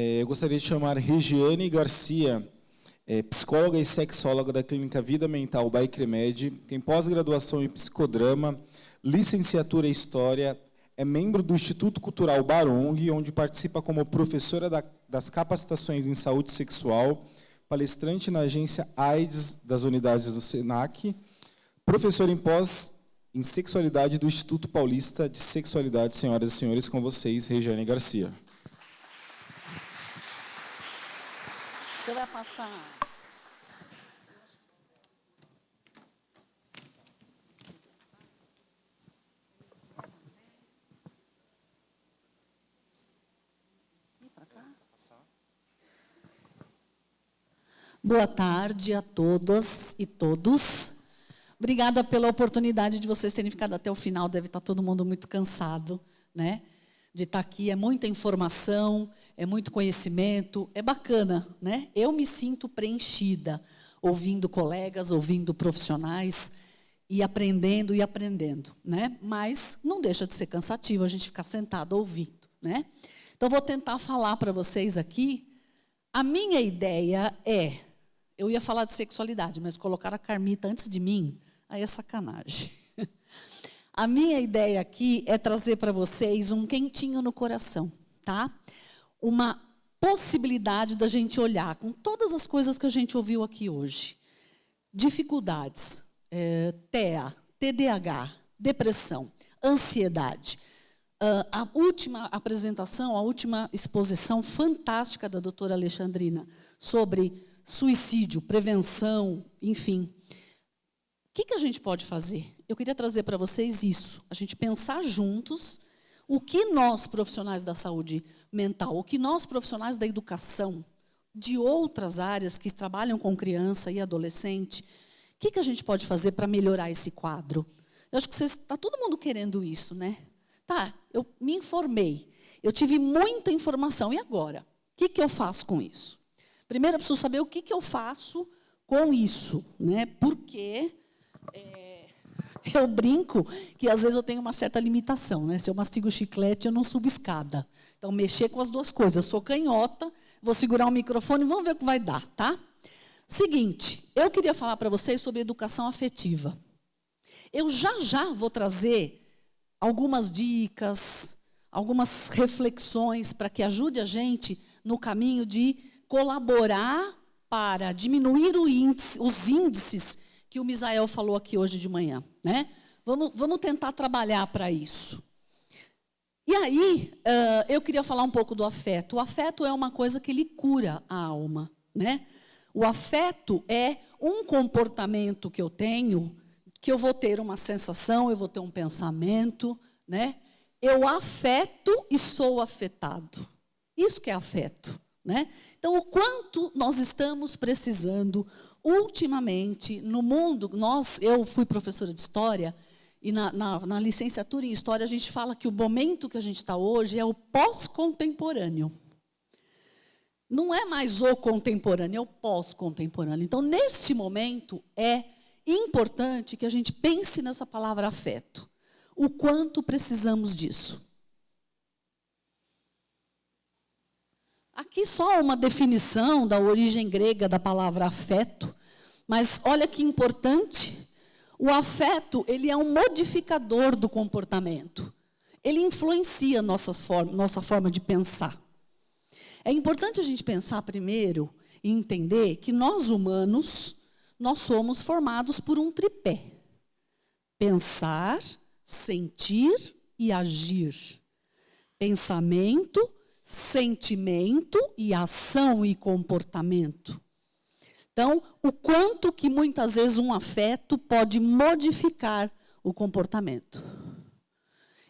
Eu gostaria de chamar Regiane Garcia, psicóloga e sexóloga da Clínica Vida Mental by Cremed, tem pós-graduação em psicodrama, licenciatura em História, é membro do Instituto Cultural Barong, onde participa como professora das capacitações em saúde sexual, palestrante na agência AIDS das unidades do SENAC, professora em sexualidade do Instituto Paulista de Sexualidade. Senhoras e senhores, com vocês, Regiane Garcia. Você vai passar... Boa tarde a todas e todos. Obrigada pela oportunidade de vocês terem ficado até o final. Deve estar todo mundo muito cansado, né? De estar aqui. É muita informação, é muito conhecimento. É bacana, né? Eu me sinto preenchida, ouvindo colegas, ouvindo profissionais e aprendendo, né? Mas não deixa de ser cansativo a gente ficar sentado ouvindo, né? Então, vou tentar falar para vocês aqui. A minha ideia é... Eu ia falar de sexualidade, mas colocar a Carmita antes de mim, aí é sacanagem. A minha ideia aqui é trazer para vocês um quentinho no coração, tá? Uma possibilidade da gente olhar com todas as coisas que a gente ouviu aqui hoje. Dificuldades, TEA, TDAH, depressão, ansiedade. A última apresentação, a última exposição fantástica da doutora Alexandrina sobre suicídio, prevenção, enfim. O que a gente pode fazer? Eu queria trazer para vocês isso, a gente pensar juntos o que nós, profissionais da saúde mental, o que nós, profissionais da educação, de outras áreas que trabalham com criança e adolescente, o que a gente pode fazer para melhorar esse quadro? Eu acho que está todo mundo querendo isso, né? Tá, eu me informei, eu tive muita informação, e agora? O que eu faço com isso? Primeiro, eu preciso saber o que eu faço com isso, né? Porque eu brinco que, às vezes, eu tenho uma certa limitação, né? Se eu mastigo chiclete, eu não subo escada. Então, mexer com as duas coisas. Eu sou canhota, vou segurar o microfone e vamos ver o que vai dar, tá? Seguinte, eu queria falar para vocês sobre educação afetiva. Eu já vou trazer algumas dicas, algumas reflexões para que ajude a gente no caminho de colaborar para diminuir os índices que o Misael falou aqui hoje de manhã, né? Vamos tentar trabalhar para isso. E aí, eu queria falar um pouco do afeto. O afeto é uma coisa que ele cura a alma, né? O afeto é um comportamento que eu tenho, que eu vou ter uma sensação, eu vou ter um pensamento, né? Eu afeto e sou afetado. Isso que é afeto, né? Então, o quanto nós estamos precisando, ultimamente, no mundo... Eu fui professora de História, e na licenciatura em História, a gente fala que o momento que a gente está hoje é o pós-contemporâneo. Não é mais o contemporâneo, é o pós-contemporâneo. Então, neste momento, é importante que a gente pense nessa palavra afeto. O quanto precisamos disso. Aqui só uma definição da origem grega da palavra afeto, mas olha que importante, o afeto ele é um modificador do comportamento. Ele influencia nossa forma de pensar. É importante a gente pensar primeiro e entender que nós humanos, nós somos formados por um tripé. Pensar, sentir e agir. Pensamento, sentimento e ação e comportamento. Então, o quanto que muitas vezes um afeto pode modificar o comportamento.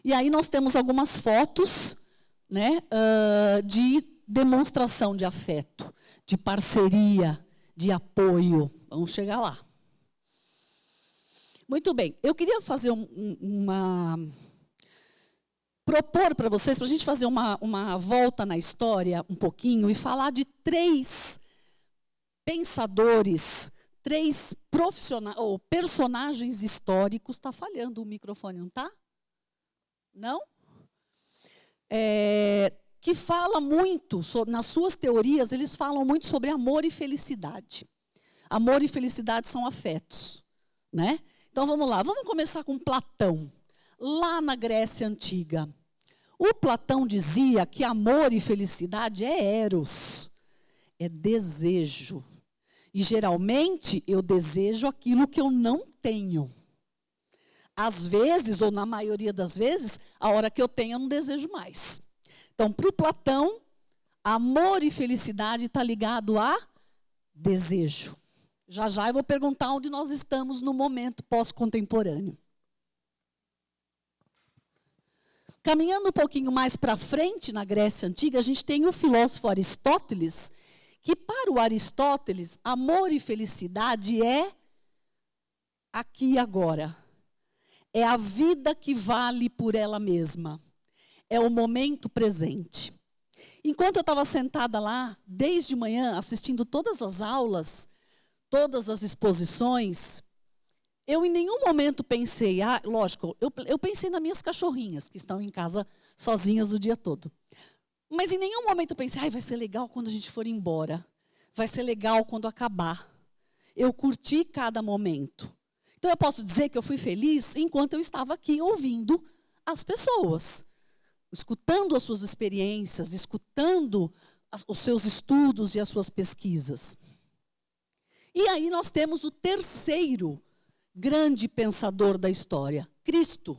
E aí nós temos algumas fotos, né, de demonstração de afeto, de parceria, de apoio. Vamos chegar lá. Muito bem, eu queria fazer propor para vocês, para a gente fazer uma volta na história um pouquinho e falar de 3 pensadores, 3 profissionais ou personagens históricos. Está falhando o microfone, não está? Não? que fala muito, nas suas teorias, eles falam muito sobre amor e felicidade. Amor e felicidade são afetos, né? Então vamos lá, vamos começar com Platão. Lá na Grécia Antiga, o Platão dizia que amor e felicidade é eros, é desejo. E geralmente eu desejo aquilo que eu não tenho. Às vezes, ou na maioria das vezes, a hora que eu tenho, eu não desejo mais. Então, para o Platão, amor e felicidade está ligado a desejo. Já já eu vou perguntar onde nós estamos no momento pós-contemporâneo. Caminhando um pouquinho mais para frente, na Grécia Antiga, a gente tem o filósofo Aristóteles, que para o Aristóteles, amor e felicidade é aqui e agora. É a vida que vale por ela mesma. É o momento presente. Enquanto eu estava sentada lá, desde manhã, assistindo todas as aulas, todas as exposições, eu em nenhum momento pensei, lógico, eu pensei nas minhas cachorrinhas, que estão em casa sozinhas o dia todo. Mas em nenhum momento eu pensei, vai ser legal quando a gente for embora. Vai ser legal quando acabar. Eu curti cada momento. Então eu posso dizer que eu fui feliz enquanto eu estava aqui ouvindo as pessoas. Escutando as suas experiências, escutando os seus estudos e as suas pesquisas. E aí nós temos o terceiro grande pensador da história, Cristo.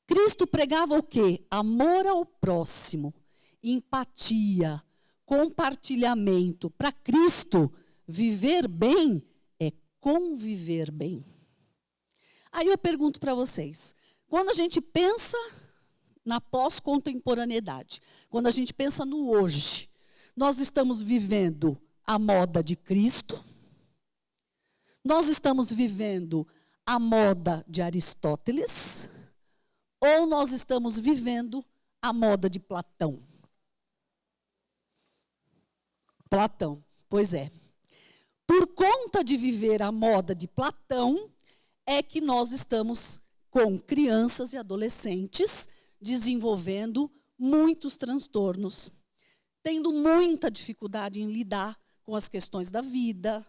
Cristo pregava o quê? Amor ao próximo, empatia, compartilhamento. Para Cristo, viver bem é conviver bem. Aí eu pergunto para vocês, quando a gente pensa na pós-contemporaneidade, quando a gente pensa no hoje, nós estamos vivendo a moda de Cristo? Nós estamos vivendo a moda de Aristóteles? Ou nós estamos vivendo a moda de Platão? Platão, pois é. Por conta de viver a moda de Platão, é que nós estamos com crianças e adolescentes desenvolvendo muitos transtornos, tendo muita dificuldade em lidar com as questões da vida,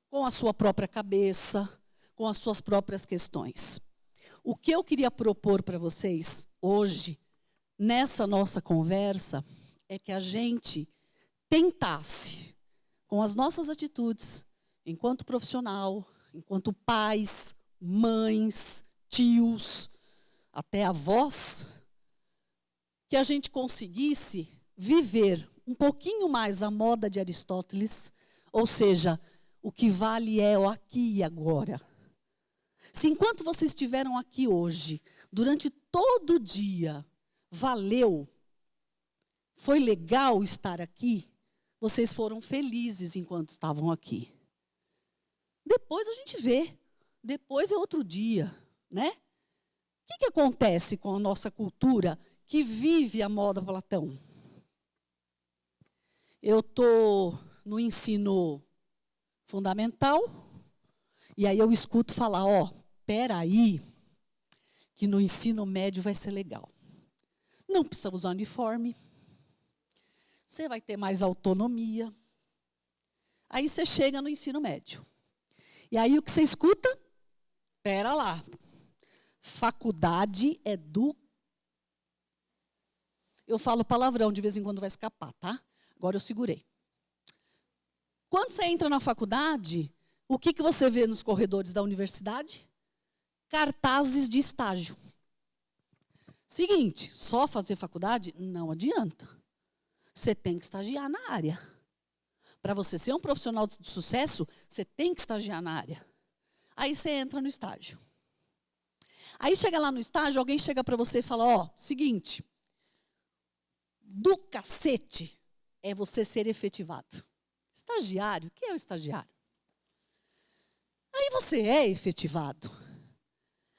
com a sua própria cabeça, com as suas próprias questões. O que eu queria propor para vocês hoje, nessa nossa conversa, é que a gente tentasse, com as nossas atitudes, enquanto profissional, enquanto pais, mães, tios, até avós, que a gente conseguisse viver um pouquinho mais a moda de Aristóteles, ou seja, o que vale é o aqui e agora. Se enquanto vocês estiveram aqui hoje, durante todo o dia, valeu, foi legal estar aqui, vocês foram felizes enquanto estavam aqui. Depois a gente vê, depois é outro dia, né? O que acontece com a nossa cultura que vive a moda Platão? Eu estou no ensino fundamental, e aí eu escuto falar, peraí, que no ensino médio vai ser legal. Não precisa usar uniforme, você vai ter mais autonomia. Aí você chega no ensino médio. E aí o que você escuta? Pera lá, faculdade é do... Eu falo palavrão, de vez em quando vai escapar, tá? Agora eu segurei. Quando você entra na faculdade, o que você vê nos corredores da universidade? Cartazes de estágio. Seguinte, só fazer faculdade não adianta. Você tem que estagiar na área. Para você ser um profissional de sucesso, você tem que estagiar na área. Aí você entra no estágio. Aí chega lá no estágio, alguém chega para você e fala, seguinte, do cacete é você ser efetivado. Estagiário, o que é o estagiário? Aí você é efetivado.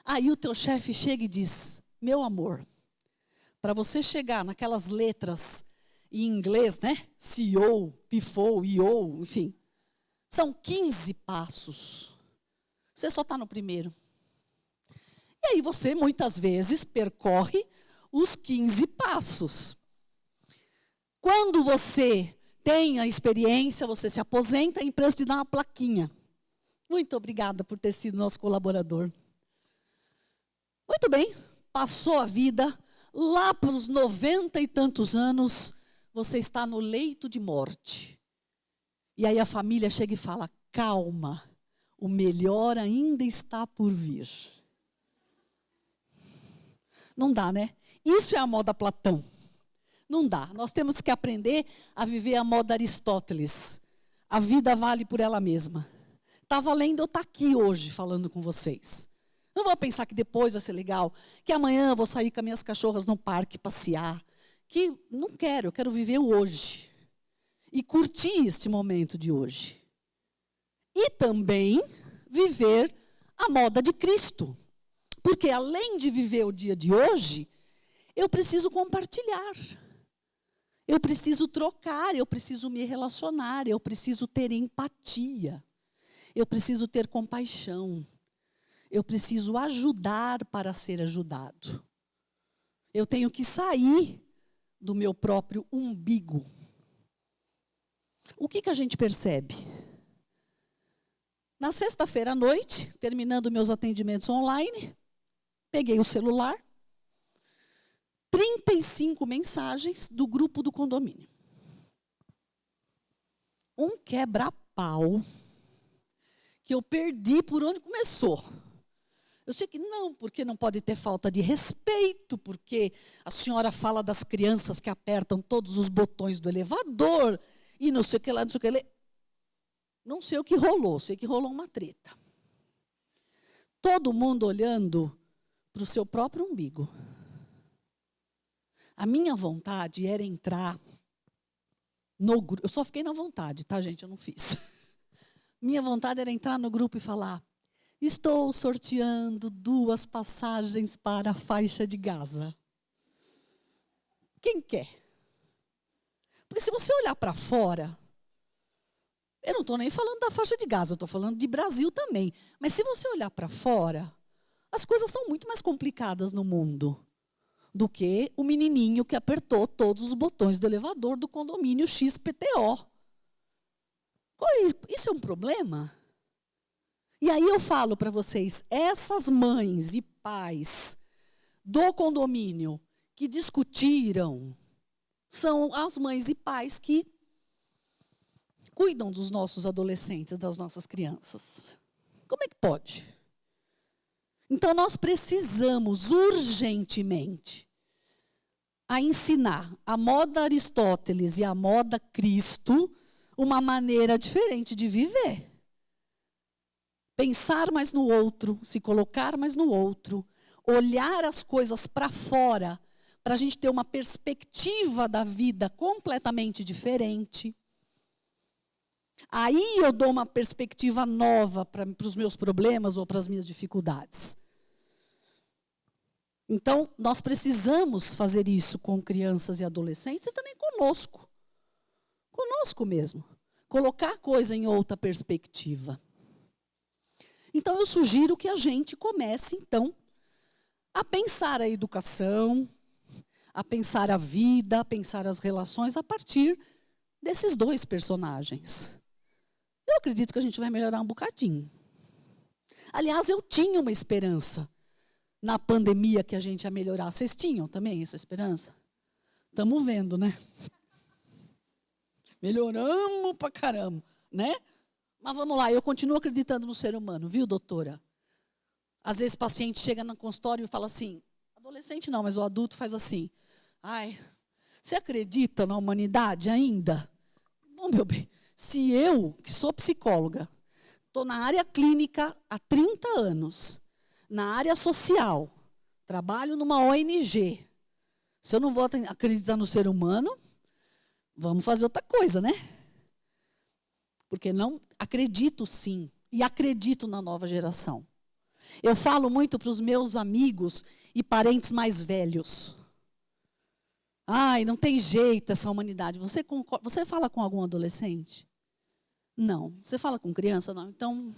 Aí o teu chefe chega e diz, meu amor, para você chegar naquelas letras em inglês, né? CEO, PFO, EO, enfim. São 15 passos. Você só está no primeiro. E aí você, muitas vezes, percorre os 15 passos. Quando você tem a experiência, você se aposenta, a empresa te dá uma plaquinha. Muito obrigada por ter sido nosso colaborador. Muito bem, passou a vida, lá para os 90 e tantos anos, você está no leito de morte. E aí a família chega e fala, calma, o melhor ainda está por vir. Não dá, né? Isso é a moda Platão. Não dá. Nós temos que aprender a viver a moda Aristóteles. A vida vale por ela mesma. Está valendo eu estar aqui hoje falando com vocês. Não vou pensar que depois vai ser legal, que amanhã eu vou sair com as minhas cachorras no parque passear. Que não quero, eu quero viver o hoje. E curtir este momento de hoje. E também viver a moda de Cristo. Porque além de viver o dia de hoje, eu preciso compartilhar. Eu preciso trocar, eu preciso me relacionar, eu preciso ter empatia. Eu preciso ter compaixão. Eu preciso ajudar para ser ajudado. Eu tenho que sair do meu próprio umbigo. O que a gente percebe? Na sexta-feira à noite, terminando meus atendimentos online, peguei o celular, 35 mensagens do grupo do condomínio. Um quebra-pau que eu perdi por onde começou. Eu sei que não, porque não pode ter falta de respeito, porque a senhora fala das crianças que apertam todos os botões do elevador, e não sei o que lá, não sei o que lá. Não sei o que rolou, sei que rolou uma treta. Todo mundo olhando para o seu próprio umbigo. A minha vontade era entrar no grupo. Eu só fiquei na vontade, tá, gente? Eu não fiz. Minha vontade era entrar no grupo e falar: estou sorteando 2 passagens para a faixa de Gaza. Quem quer? Porque se você olhar para fora, eu não estou nem falando da faixa de Gaza, eu estou falando de Brasil também. Mas se você olhar para fora, as coisas são muito mais complicadas no mundo do que o menininho que apertou todos os botões do elevador do condomínio XPTO. Isso é um problema? E aí eu falo para vocês, essas mães e pais do condomínio que discutiram são as mães e pais que cuidam dos nossos adolescentes, das nossas crianças. Como é que pode? Então nós precisamos urgentemente a ensinar a moda Aristóteles e a moda Cristo uma maneira diferente de viver. Pensar mais no outro, se colocar mais no outro, olhar as coisas para fora, para a gente ter uma perspectiva da vida completamente diferente. Aí eu dou uma perspectiva nova para os meus problemas ou para as minhas dificuldades. Então, nós precisamos fazer isso com crianças e adolescentes e também conosco. Conosco mesmo. Colocar a coisa em outra perspectiva. Então, eu sugiro que a gente comece, então, a pensar a educação, a pensar a vida, a pensar as relações a partir desses 2 personagens. Eu acredito que a gente vai melhorar um bocadinho. Aliás, eu tinha uma esperança na pandemia que a gente ia melhorar. Vocês tinham também essa esperança? Estamos vendo, né? Melhoramos pra caramba, né? Mas vamos lá, eu continuo acreditando no ser humano, viu, doutora? Às vezes o paciente chega no consultório e fala assim, adolescente não, mas o adulto faz assim, ai, você acredita na humanidade ainda? Bom, meu bem, se eu, que sou psicóloga, estou na área clínica há 30 anos, na área social, trabalho numa ONG, se eu não vou acreditar no ser humano, vamos fazer outra coisa, né? Porque não acredito sim, e acredito na nova geração. Eu falo muito para os meus amigos e parentes mais velhos. Ai, não tem jeito essa humanidade. Você fala com algum adolescente? Não. Você fala com criança? Não. Então,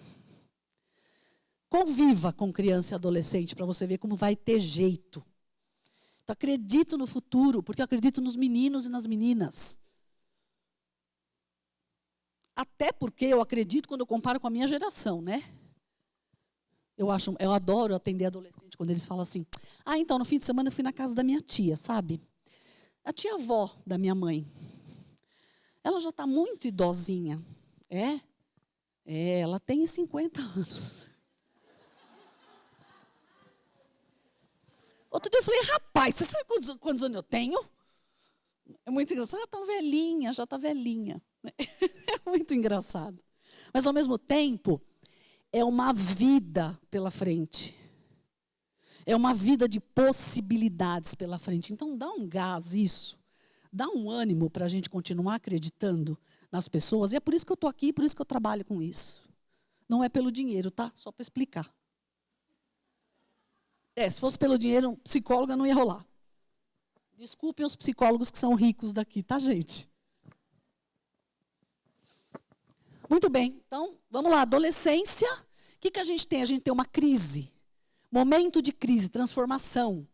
conviva com criança e adolescente para você ver como vai ter jeito Então, acredito no futuro, porque eu acredito nos meninos e nas meninas. Até porque eu acredito quando eu comparo com a minha geração, né? Eu adoro atender adolescente quando eles falam assim: ah, então, no fim de semana eu fui na casa da minha tia, sabe? A tia-avó da minha mãe. Ela já está muito idosinha. Ela tem 50 anos. Outro dia eu falei: rapaz, você sabe quantos anos eu tenho? É muito engraçado. Já está velhinha. É muito engraçado. Mas, ao mesmo tempo, é uma vida pela frente. É uma vida de possibilidades pela frente. Então, dá um gás isso. Dá um ânimo para a gente continuar acreditando nas pessoas. E é por isso que eu estou aqui, por isso que eu trabalho com isso. Não é pelo dinheiro, tá? Só para explicar. Se fosse pelo dinheiro, psicóloga não ia rolar. Desculpem os psicólogos que são ricos daqui, tá, gente? Muito bem, então, vamos lá. Adolescência, o que a gente tem? A gente tem uma crise. Momento de crise, transformação.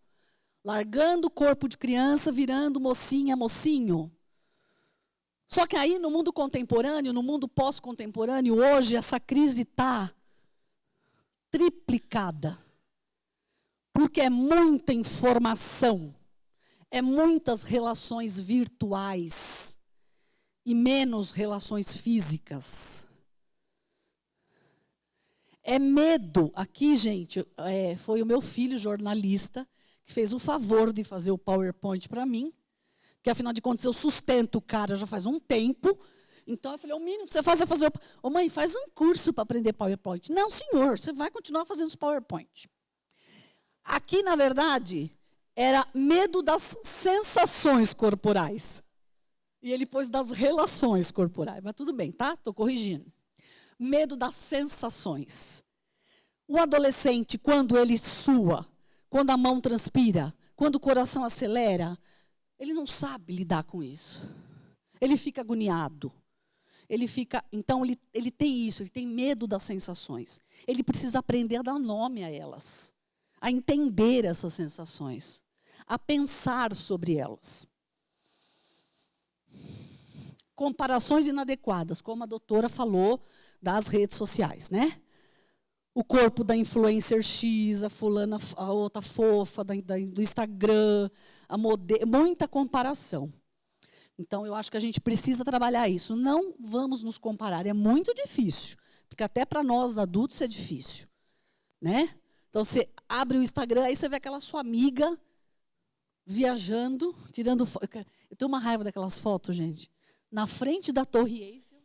Largando o corpo de criança, virando mocinha, mocinho. Só que aí, no mundo contemporâneo, no mundo pós-contemporâneo, hoje, essa crise está triplicada. Porque é muita informação, é muitas relações virtuais e menos relações físicas. É medo. Aqui, gente, foi o meu filho, jornalista, que fez o favor de fazer o PowerPoint para mim, porque, afinal de contas, eu sustento o cara já faz um tempo. Então, eu falei: o mínimo que você faz é fazer... Ô, mãe, faz um curso para aprender PowerPoint. Não, senhor, você vai continuar fazendo os PowerPoint. Aqui, na verdade, era medo das sensações corporais. E ele pôs das relações corporais. Mas tudo bem, tá? Estou corrigindo. Medo das sensações. O adolescente, quando ele sua, quando a mão transpira, quando o coração acelera, ele não sabe lidar com isso. Ele fica agoniado. Então, ele tem isso, ele tem medo das sensações. Ele precisa aprender a dar nome a elas. A entender essas sensações, a pensar sobre elas. Comparações inadequadas, como a doutora falou, das redes sociais, né? O corpo da influencer X, a outra fofa do Instagram, muita comparação. Então, eu acho que a gente precisa trabalhar isso. Não vamos nos comparar, é muito difícil, porque até para nós adultos é difícil, né? Então, você abre o Instagram, aí você vê aquela sua amiga viajando, tirando foto. Eu tenho uma raiva daquelas fotos, gente. Na frente da Torre Eiffel.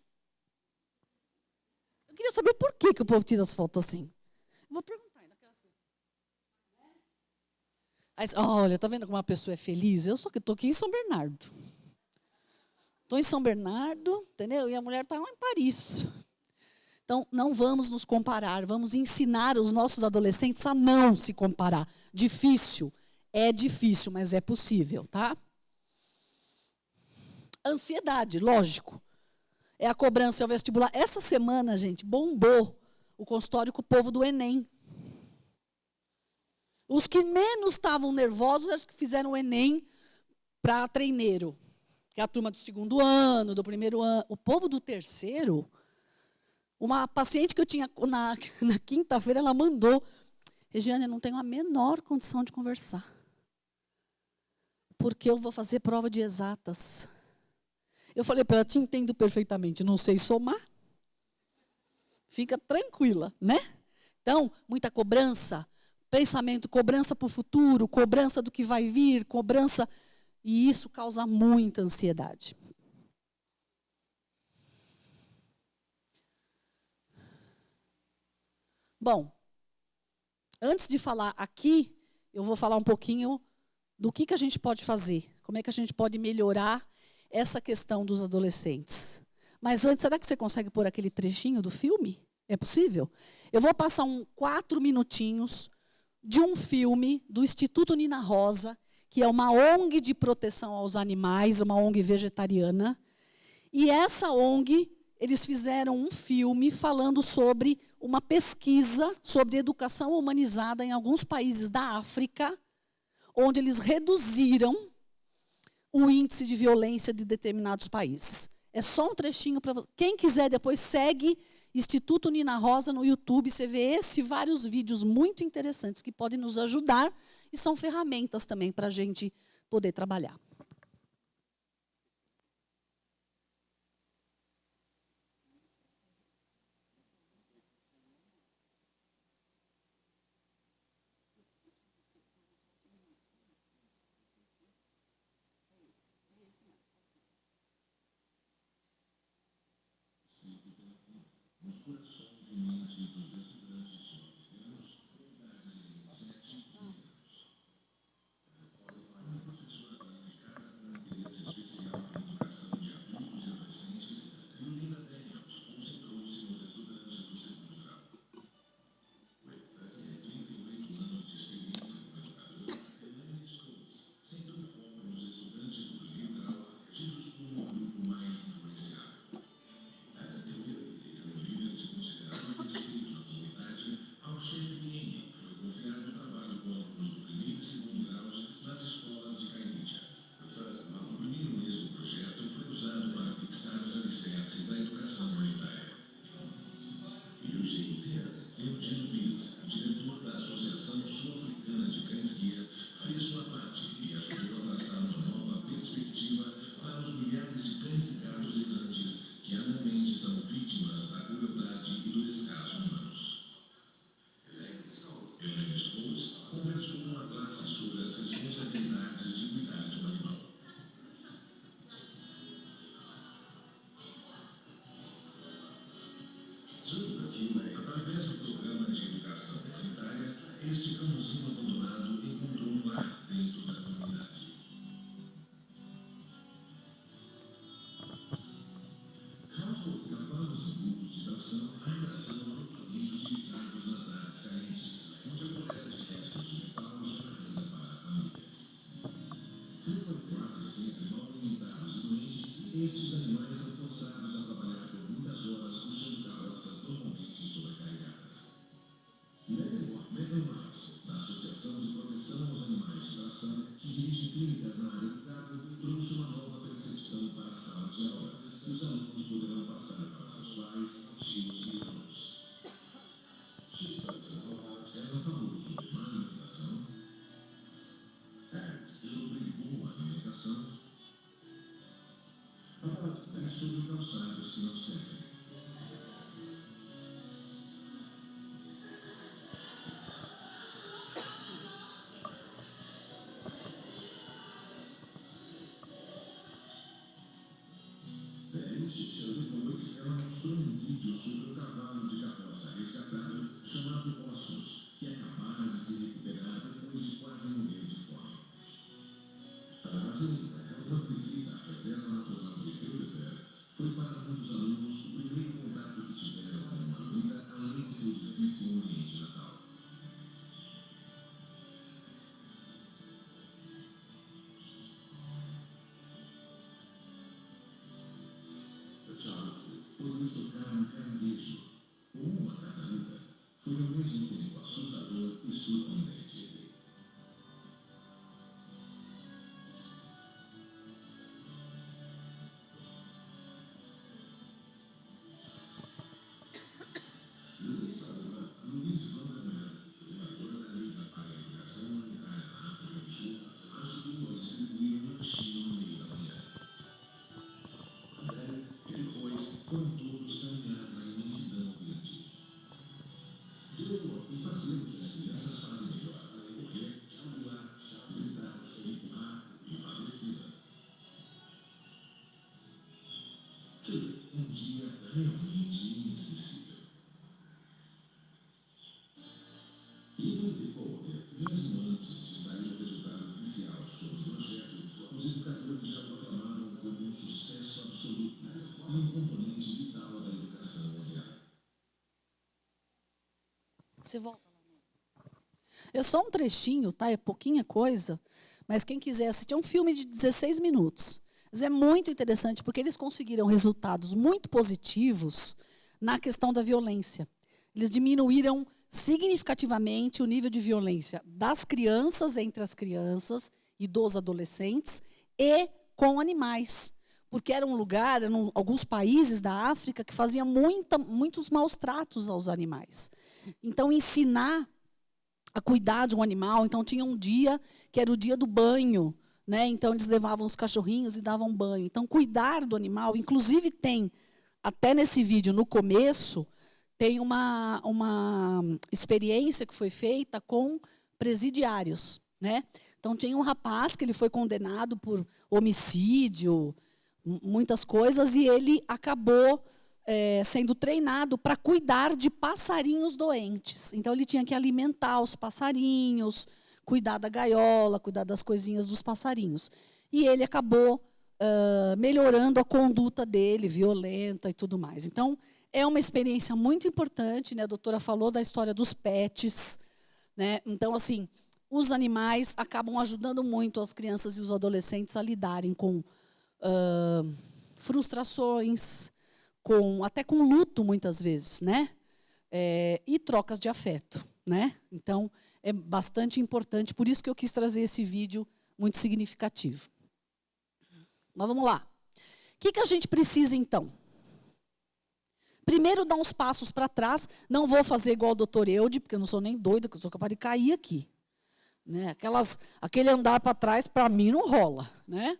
Eu queria saber por que o povo tira as fotos assim. Eu vou perguntar ainda. Aí, olha, tá vendo como uma pessoa é feliz? Eu estou aqui em São Bernardo. Estou em São Bernardo, entendeu? E a mulher está lá em Paris. Então, não vamos nos comparar, vamos ensinar os nossos adolescentes a não se comparar. Difícil, mas é possível, tá? Ansiedade, lógico. É a cobrança ao vestibular. Essa semana, gente, bombou o consultório com o povo do Enem. Os que menos estavam nervosos eram os que fizeram o Enem para treineiro. Que é a turma do segundo ano, do primeiro ano. O povo do terceiro... Uma paciente que eu tinha na quinta-feira, ela mandou: Regiane, eu não tenho a menor condição de conversar. Porque eu vou fazer prova de exatas. Eu falei para ela: te entendo perfeitamente, não sei somar. Fica tranquila, né? Então, muita cobrança, pensamento, cobrança para o futuro, cobrança do que vai vir, cobrança. E isso causa muita ansiedade. Bom, antes de falar aqui, eu vou falar um pouquinho do que a gente pode fazer. Como é que a gente pode melhorar essa questão dos adolescentes. Mas antes, será que você consegue pôr aquele trechinho do filme? É possível? Eu vou passar 4 minutinhos de um filme do Instituto Nina Rosa, que é uma ONG de proteção aos animais, uma ONG vegetariana. E essa ONG, eles fizeram um filme falando sobre uma pesquisa sobre educação humanizada em alguns países da África, onde eles reduziram o índice de violência de determinados países. É só um trechinho para você. Quem quiser depois segue Instituto Nina Rosa no YouTube, você vê esse e vários vídeos muito interessantes que podem nos ajudar e são ferramentas também para a gente poder trabalhar. Você volta lá. É só um trechinho, tá? É pouquinha coisa, mas quem quiser assistir, é um filme de 16 minutos. Mas é muito interessante, porque eles conseguiram resultados muito positivos na questão da violência. Eles diminuíram significativamente o nível de violência das crianças, entre as crianças e dos adolescentes, e com animais. Porque era um lugar, eram alguns países da África que faziam muitos maus tratos aos animais. Então, ensinar a cuidar de um animal, então tinha um dia que era o dia do banho, né? Então eles levavam os cachorrinhos e davam banho. Então, cuidar do animal, inclusive tem, até nesse vídeo, no começo, tem uma experiência que foi feita com presidiários, né? Então, tinha um rapaz que ele foi condenado por homicídio, muitas coisas, e ele acabou sendo treinado para cuidar de passarinhos doentes. Então, ele tinha que alimentar os passarinhos, cuidar da gaiola, cuidar das coisinhas dos passarinhos. E ele acabou melhorando a conduta dele, violenta e tudo mais. Então, é uma experiência muito importante, né? A doutora falou da história dos pets, né? Então, assim, os animais acabam ajudando muito as crianças e os adolescentes a lidarem com frustrações, até com luto, muitas vezes, né? E trocas de afeto, né? Então, é bastante importante, por isso que eu quis trazer esse vídeo muito significativo. Mas vamos lá. O que a gente precisa, então? Primeiro, dar uns passos para trás. Não vou fazer igual o doutor Eude, porque eu não sou nem doida, que eu sou capaz de cair aqui. Né? Aquele andar para trás, para mim, não rola. Né?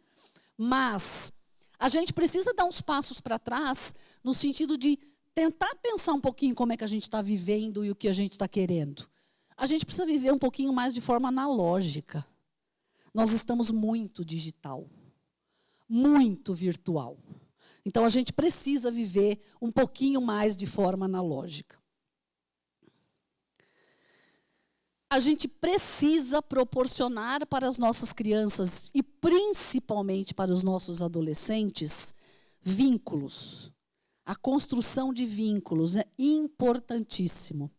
Mas a gente precisa dar uns passos para trás, no sentido de tentar pensar um pouquinho como é que a gente está vivendo e o que a gente está querendo. A gente precisa viver um pouquinho mais de forma analógica. Nós estamos muito digital, muito virtual. Então, a gente precisa viver um pouquinho mais de forma analógica. A gente precisa proporcionar para as nossas crianças, e principalmente para os nossos adolescentes, vínculos. A construção de vínculos é importantíssimo.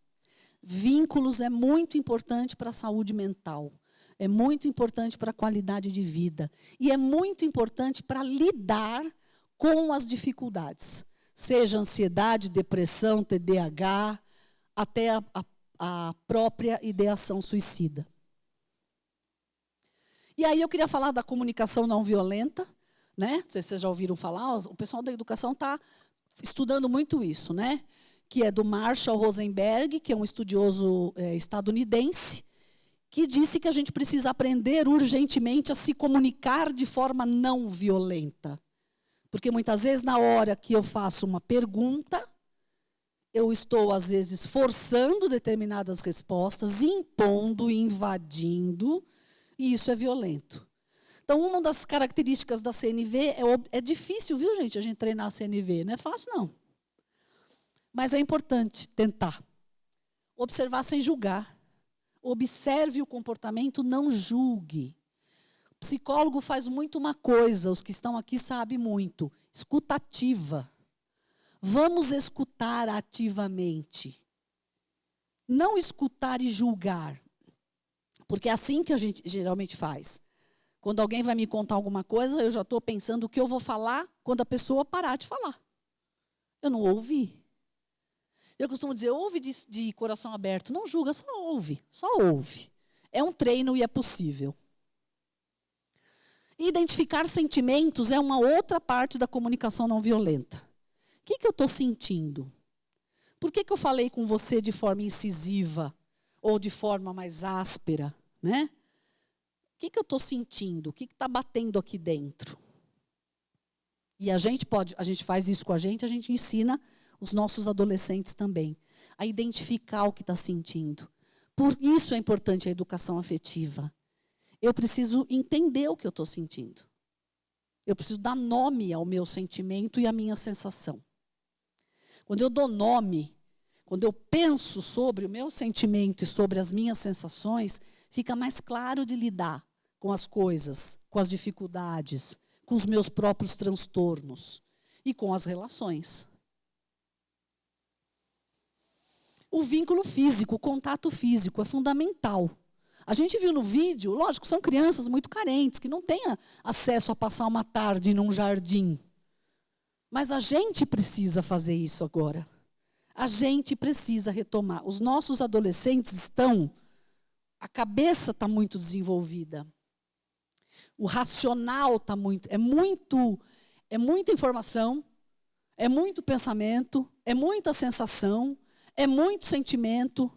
Vínculos é muito importante para a saúde mental. É muito importante para a qualidade de vida. E é muito importante para lidar com as dificuldades, seja ansiedade, depressão, TDAH, até a própria ideação suicida. E aí eu queria falar da comunicação não violenta, né? Não sei se vocês já ouviram falar, o pessoal da educação está estudando muito isso, né? Que é do Marshall Rosenberg, que é um estudioso estadunidense, que disse que a gente precisa aprender urgentemente a se comunicar de forma não violenta. Porque muitas vezes, na hora que eu faço uma pergunta, eu estou, às vezes, forçando determinadas respostas, impondo, invadindo, e isso é violento. Então, uma das características da CNV é difícil, viu, gente, a gente treinar a CNV. Não é fácil, não. Mas é importante tentar. Observar sem julgar. Observe o comportamento, não julgue. Psicólogo faz muito uma coisa, os que estão aqui sabem muito, escutativa. Vamos escutar ativamente. Não escutar e julgar. Porque é assim que a gente geralmente faz. Quando alguém vai me contar alguma coisa, eu já estou pensando o que eu vou falar quando a pessoa parar de falar. Eu não ouvi. Eu costumo dizer, ouve de coração aberto. Não julga, só ouve. Só ouve. É um treino e é possível. Identificar sentimentos é uma outra parte da comunicação não violenta. O que eu estou sentindo? Por que eu falei com você de forma incisiva ou de forma mais áspera? Né? O que eu estou sentindo? O que está batendo aqui dentro? E a gente faz isso com a gente ensina os nossos adolescentes também a identificar o que está sentindo. Por isso é importante a educação afetiva. Eu preciso entender o que eu estou sentindo. Eu preciso dar nome ao meu sentimento e à minha sensação. Quando eu dou nome, quando eu penso sobre o meu sentimento e sobre as minhas sensações, fica mais claro de lidar com as coisas, com as dificuldades, com os meus próprios transtornos e com as relações. O vínculo físico, o contato físico é fundamental. A gente viu no vídeo, lógico, são crianças muito carentes, que não têm acesso a passar uma tarde num jardim. Mas a gente precisa fazer isso agora. A gente precisa retomar. Os nossos adolescentes a cabeça está muito desenvolvida. O racional está é muita informação, é muito pensamento, é muita sensação, é muito sentimento.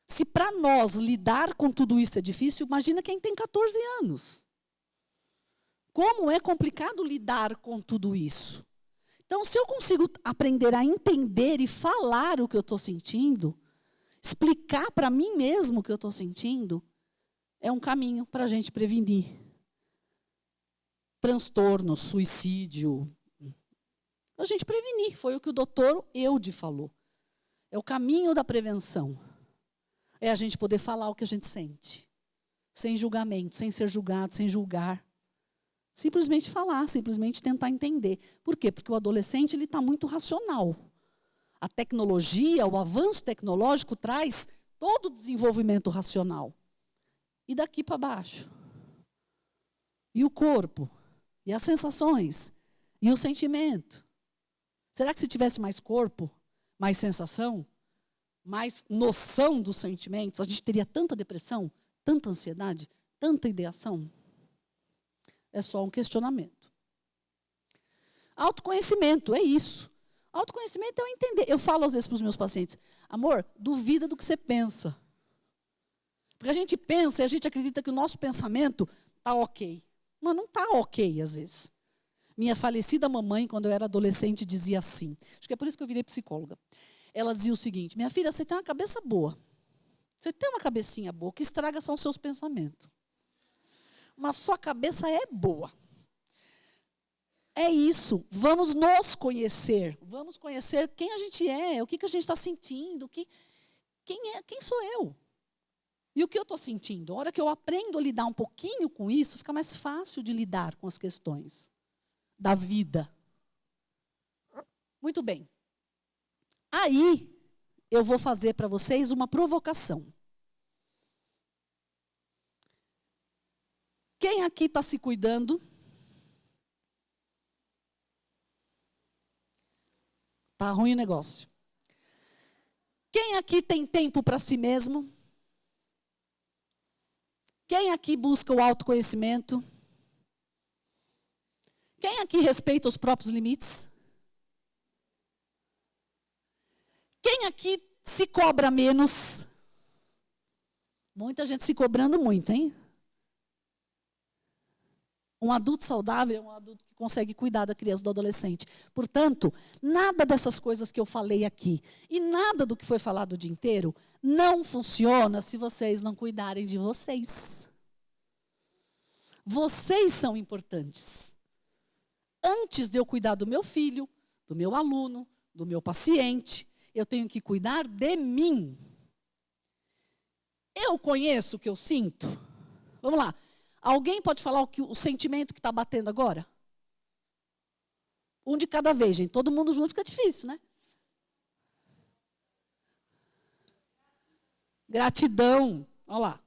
Se para nós lidar com tudo isso é difícil, imagina quem tem 14 anos. Como é complicado lidar com tudo isso. Então, se eu consigo aprender a entender e falar o que eu estou sentindo, explicar para mim mesmo o que eu estou sentindo, é um caminho para a gente prevenir transtorno, suicídio. A gente prevenir, foi o que o doutor Eude falou. É o caminho da prevenção. É a gente poder falar o que a gente sente. Sem julgamento, sem ser julgado, sem julgar. Simplesmente falar, simplesmente tentar entender. Por quê? Porque o adolescente está muito racional. A tecnologia, o avanço tecnológico traz todo o desenvolvimento racional. E daqui para baixo? E o corpo? E as sensações? E o sentimento? Será que se tivesse mais corpo, mais sensação, mais noção dos sentimentos, a gente teria tanta depressão, tanta ansiedade, tanta ideação? É só um questionamento. Autoconhecimento, é isso. Autoconhecimento é eu entender. Eu falo às vezes para os meus pacientes, amor, duvida do que você pensa. Porque a gente pensa e a gente acredita que o nosso pensamento está ok. Mas não está ok às vezes. Minha falecida mamãe, quando eu era adolescente, dizia assim. Acho que é por isso que eu virei psicóloga. Ela dizia o seguinte, minha filha, você tem uma cabeça boa. Você tem uma cabecinha boa, o que estraga são os seus pensamentos. Mas sua cabeça é boa. É isso. Vamos nos conhecer. Vamos conhecer quem a gente é, o que a gente está sentindo, quem sou eu. E o que eu estou sentindo. A hora que eu aprendo a lidar um pouquinho com isso, fica mais fácil de lidar com as questões da vida. Muito bem. Aí, eu vou fazer para vocês uma provocação. Quem aqui está se cuidando? Está ruim o negócio. Quem aqui tem tempo para si mesmo? Quem aqui busca o autoconhecimento? Quem aqui respeita os próprios limites? Quem aqui se cobra menos? Muita gente se cobrando muito, hein? Um adulto saudável é um adulto que consegue cuidar da criança, do adolescente. Portanto, nada dessas coisas que eu falei aqui e nada do que foi falado o dia inteiro não funciona se vocês não cuidarem de vocês. Vocês são importantes. Antes de eu cuidar do meu filho, do meu aluno, do meu paciente, eu tenho que cuidar de mim. Eu conheço o que eu sinto? Vamos lá. Alguém pode falar o sentimento que está batendo agora? Um de cada vez, gente. Todo mundo junto fica difícil, né? Gratidão. Olha lá.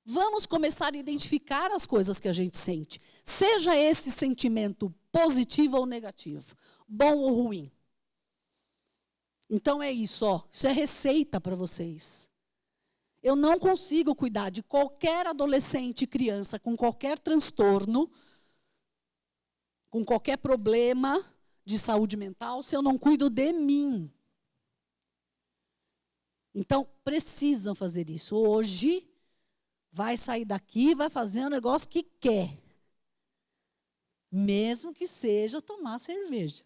Vamos começar a identificar as coisas que a gente sente. Seja esse sentimento positivo ou negativo, bom ou ruim. Então é isso, ó. Isso é receita para vocês. Eu não consigo cuidar de qualquer adolescente e criança com qualquer transtorno, com qualquer problema de saúde mental, se eu não cuido de mim. Então, precisam fazer isso. Hoje, vai sair daqui e vai fazer um negócio que quer. Mesmo que seja tomar cerveja.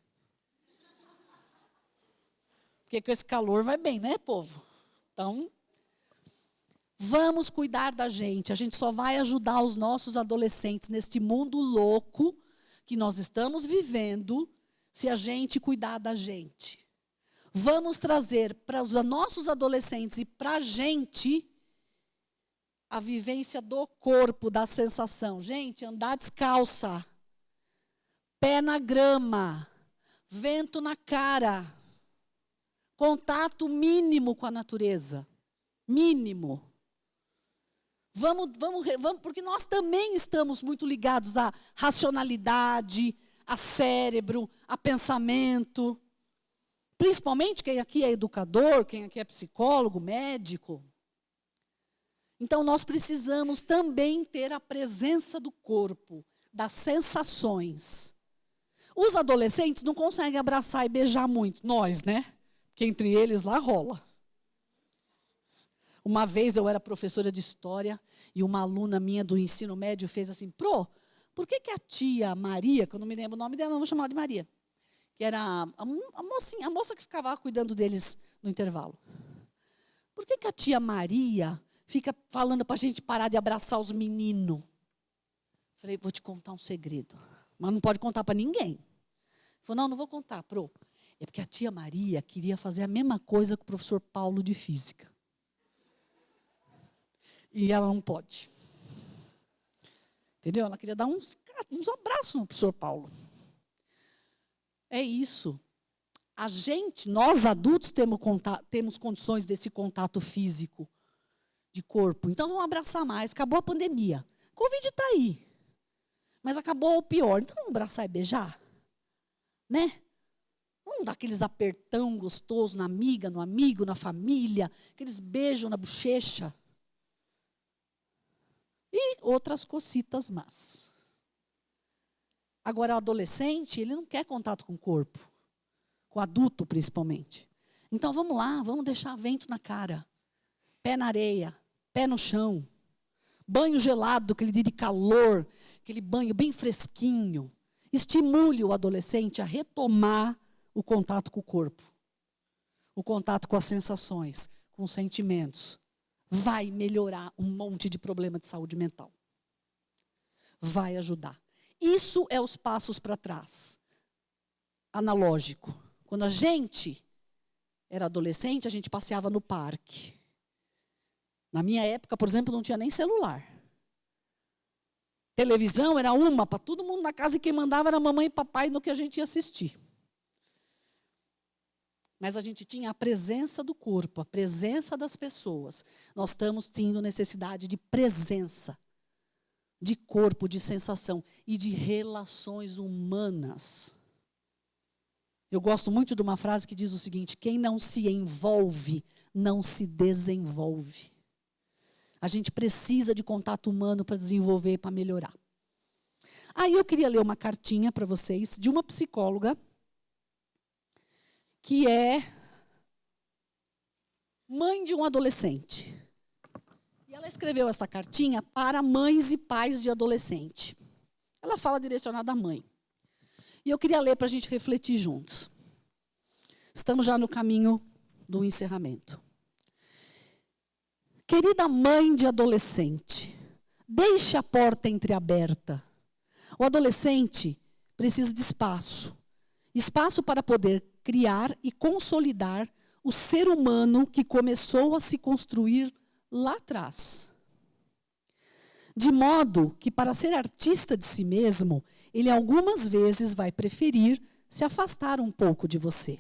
Porque com esse calor vai bem, né, povo? Então, vamos cuidar da gente. A gente só vai ajudar os nossos adolescentes neste mundo louco que nós estamos vivendo se a gente cuidar da gente. Vamos trazer para os nossos adolescentes e para a gente a vivência do corpo, da sensação. Gente, andar descalça, pé na grama, vento na cara, contato mínimo com a natureza. Mínimo. Vamos, porque nós também estamos muito ligados à racionalidade, a cérebro, a pensamento. Principalmente quem aqui é educador, quem aqui é psicólogo, médico. Então, nós precisamos também ter a presença do corpo, das sensações. Os adolescentes não conseguem abraçar e beijar muito. Nós, né? Porque entre eles lá rola. Uma vez eu era professora de história e uma aluna minha do ensino médio fez assim: Pro, por que a tia Maria, que eu não me lembro o nome dela, não vou chamar de Maria, que era a moça que ficava lá cuidando deles no intervalo. Por que a tia Maria fica falando para a gente parar de abraçar os meninos? Falei, vou te contar um segredo, mas não pode contar para ninguém. Falei, não vou contar, Pro. É porque a tia Maria queria fazer a mesma coisa que o professor Paulo de física. E ela não pode. Entendeu? Ela queria dar uns abraços no professor Paulo. É isso. Nós adultos temos condições desse contato físico, de corpo. Então vamos abraçar mais. Acabou a pandemia. Covid está aí. Mas acabou o pior. Então vamos abraçar e beijar? Né? Vamos dar aqueles apertão gostoso na amiga, no amigo, na família. Aqueles beijos na bochecha. E outras cocitas más. Agora, o adolescente, ele não quer contato com o corpo. Com o adulto, principalmente. Então, vamos lá, vamos deixar vento na cara. Pé na areia, pé no chão. Banho gelado, aquele dia de calor. Aquele banho bem fresquinho. Estimule o adolescente a retomar o contato com o corpo. O contato com as sensações, com os sentimentos. Vai melhorar um monte de problema de saúde mental. Vai ajudar. Isso é os passos para trás. Analógico. Quando a gente era adolescente, a gente passeava no parque. Na minha época, por exemplo, não tinha nem celular. Televisão era uma para todo mundo na casa e quem mandava era mamãe e papai no que a gente ia assistir. Mas a gente tinha a presença do corpo, a presença das pessoas. Nós estamos tendo necessidade de presença, de corpo, de sensação e de relações humanas. Eu gosto muito de uma frase que diz o seguinte: quem não se envolve, não se desenvolve. A gente precisa de contato humano para desenvolver, para melhorar. Aí eu queria ler uma cartinha para vocês de uma psicóloga que é mãe de um adolescente. E ela escreveu essa cartinha para mães e pais de adolescente. Ela fala direcionada à mãe. E eu queria ler para a gente refletir juntos. Estamos já no caminho do encerramento. Querida mãe de adolescente, deixe a porta entreaberta. O adolescente precisa de espaço. Espaço para poder criar e consolidar o ser humano que começou a se construir lá atrás. De modo que, para ser artista de si mesmo, ele algumas vezes vai preferir se afastar um pouco de você.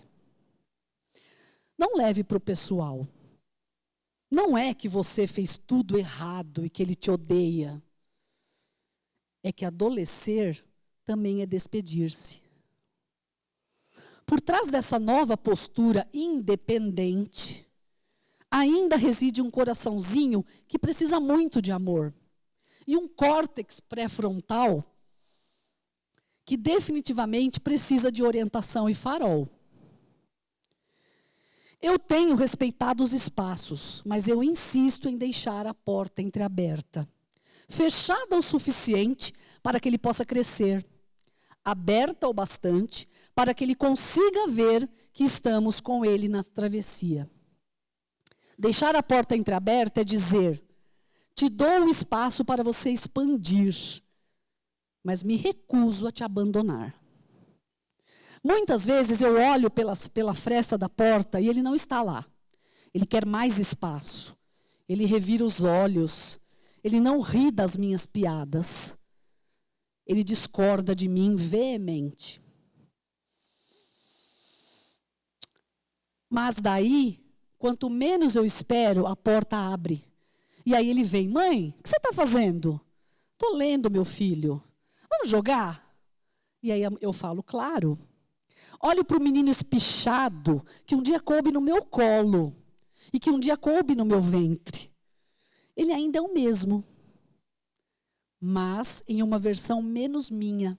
Não leve para o pessoal. Não é que você fez tudo errado e que ele te odeia. É que adolescer também é despedir-se. Por trás dessa nova postura independente, ainda reside um coraçãozinho que precisa muito de amor. E um córtex pré-frontal que definitivamente precisa de orientação e farol. Eu tenho respeitado os espaços, mas eu insisto em deixar a porta entreaberta. Fechada o suficiente para que ele possa crescer. Aberta o bastante para que ele consiga ver que estamos com ele na travessia. Deixar a porta entreaberta é dizer: te dou o espaço para você expandir, mas me recuso a te abandonar. Muitas vezes eu olho pela fresta da porta e ele não está lá. Ele quer mais espaço. Ele revira os olhos. Ele não ri das minhas piadas. Ele discorda de mim veemente. Mas daí, quanto menos eu espero, a porta abre. E aí ele vem: mãe, o que você está fazendo? Estou lendo, meu filho. Vamos jogar? E aí eu falo: claro. Olho para o menino espichado, que um dia coube no meu colo e que um dia coube no meu ventre. Ele ainda é o mesmo, mas em uma versão menos minha.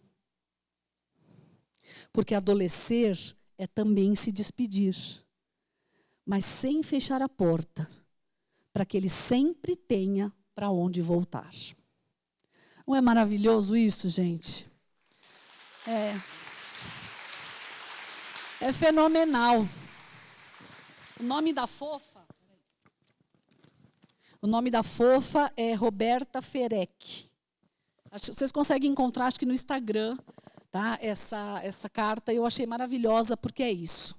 Porque adolescer é também se despedir, mas sem fechar a porta, para que ele sempre tenha para onde voltar. Não é maravilhoso isso, gente? É fenomenal. O nome da fofa é Roberta Ferec. Vocês conseguem encontrar, acho que no Instagram, tá? Essa carta eu achei maravilhosa, porque é isso.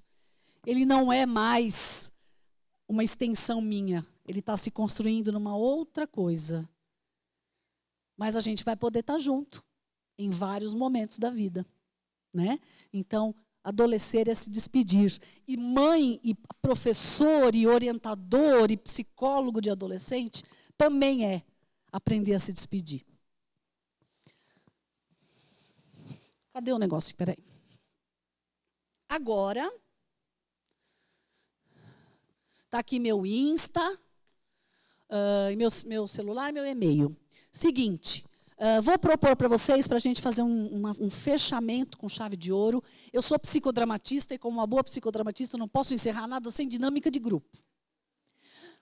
Ele não é mais uma extensão minha. Ele está se construindo numa outra coisa. Mas a gente vai poder estar junto em vários momentos da vida, né? Então, adolescer é se despedir. E mãe, e professor, e orientador, e psicólogo de adolescente também é aprender a se despedir. Cadê o negócio? Espera aí. Agora, está aqui meu Insta, meu celular, meu e-mail. Seguinte, vou propor para vocês, para a gente fazer um fechamento com chave de ouro. Eu sou psicodramatista e, como uma boa psicodramatista, não posso encerrar nada sem dinâmica de grupo.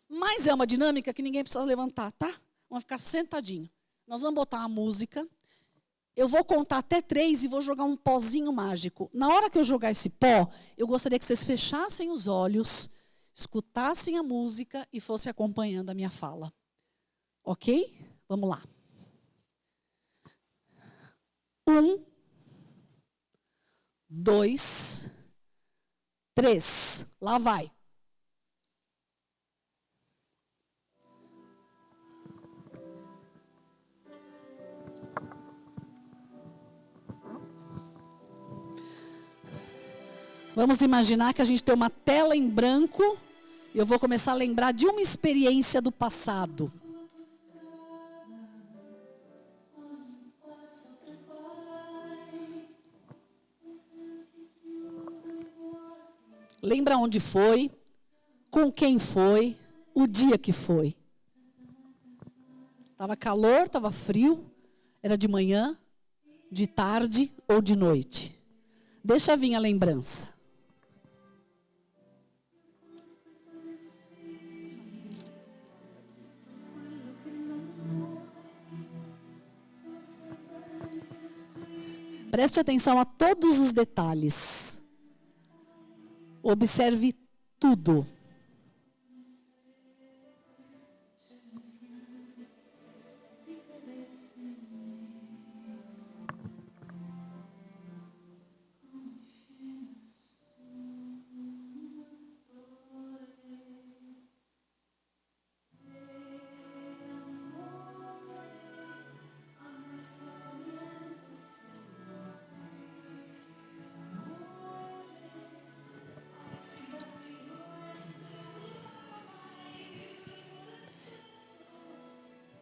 Mas é uma dinâmica que ninguém precisa levantar, tá? Vamos ficar sentadinho. Nós vamos botar uma música. Eu vou contar até 3 e vou jogar um pozinho mágico. Na hora que eu jogar esse pó, eu gostaria que vocês fechassem os olhos, escutassem a música e fossem acompanhando a minha fala. Ok? Vamos lá. 1, 2, 3. Lá vai. Vamos imaginar que a gente tem uma tela em branco e eu vou começar a lembrar de uma experiência do passado. Lembra onde foi, com quem foi, o dia que foi. Estava calor, estava frio, era de manhã, de tarde ou de noite. Deixa vir a lembrança. Preste atenção a todos os detalhes. Observe tudo.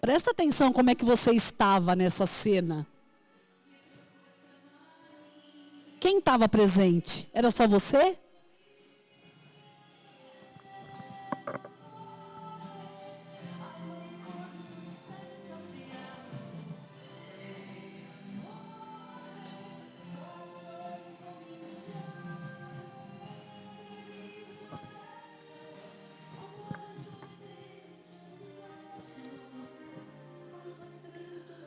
Presta atenção como é que você estava nessa cena. Quem estava presente? Era só você?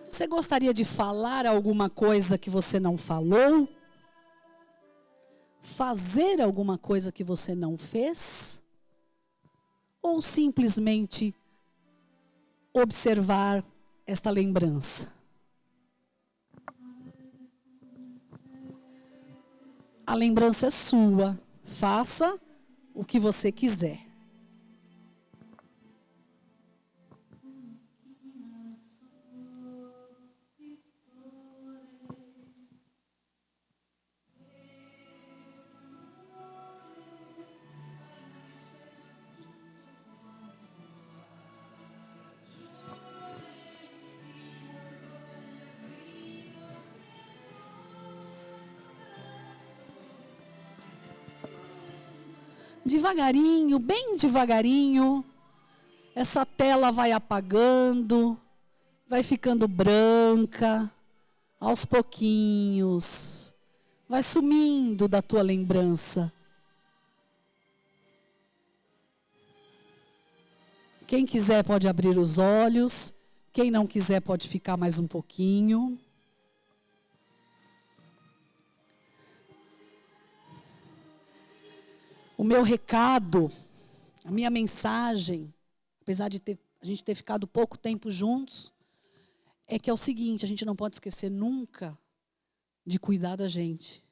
Você gostaria de falar alguma coisa que você não falou? Fazer alguma coisa que você não fez? Ou simplesmente observar esta lembrança? A lembrança é sua. Faça o que você quiser. Devagarinho, bem devagarinho, essa tela vai apagando, vai ficando branca, aos pouquinhos, vai sumindo da tua lembrança. Quem quiser pode abrir os olhos, quem não quiser pode ficar mais um pouquinho. O meu recado, a minha mensagem, apesar de a gente ter ficado pouco tempo juntos, é que é o seguinte: a gente não pode esquecer nunca de cuidar da gente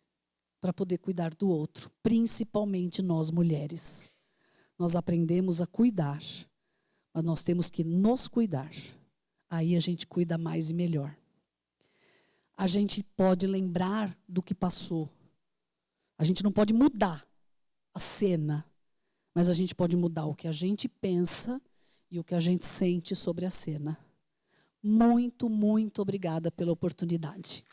para poder cuidar do outro, principalmente nós mulheres. Nós aprendemos a cuidar, mas nós temos que nos cuidar. Aí a gente cuida mais e melhor. A gente pode lembrar do que passou. A gente não pode mudar a cena, mas a gente pode mudar o que a gente pensa e o que a gente sente sobre a cena. Muito, muito obrigada pela oportunidade.